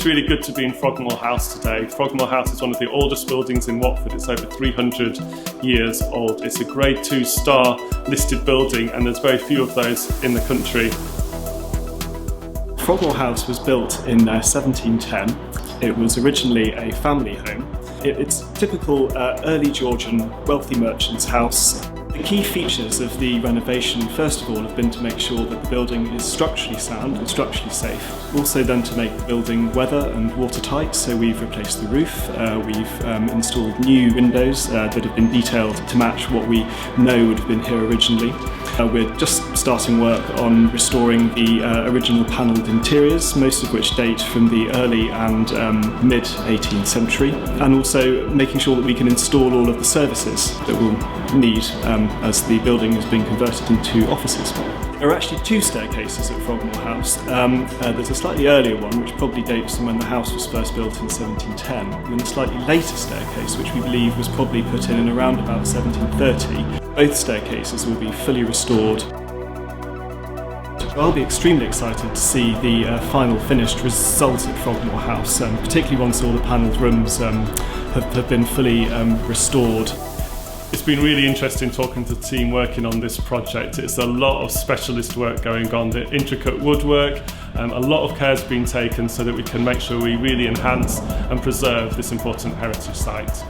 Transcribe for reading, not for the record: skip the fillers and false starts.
It's really good to be in Frogmore House today. Frogmore House is one of the oldest buildings in Watford. It's over 300 years old. It's a Grade 2 star listed building, and there's very few of those in the country. Frogmore House was built in 1710. It was originally a family home. It's a typical early Georgian wealthy merchant's house. The key features of the renovation, first of all, have been to make sure that the building is structurally sound and structurally safe. Also then to make the building weather and watertight, so we've replaced the roof, we've installed new windows that have been detailed to match what we know would have been here originally. We're just starting work on restoring the original panelled interiors, most of which date from the early and mid 18th century, and also making sure that we can install all of the services that we'll need as the building is being converted into offices. There are actually two staircases at Frogmore House. There's a slightly earlier one, which probably dates from when the house was first built in 1710, and then a slightly later staircase, which we believe was probably put in around about 1730. Both staircases will be fully restored. I'll be extremely excited to see the final finished result at Frogmore House, particularly once all the panelled rooms have been fully restored. It's been really interesting talking to the team working on this project. It's a lot of specialist work going on, the intricate woodwork, a lot of care has been taken so that we can make sure we really enhance and preserve this important heritage site.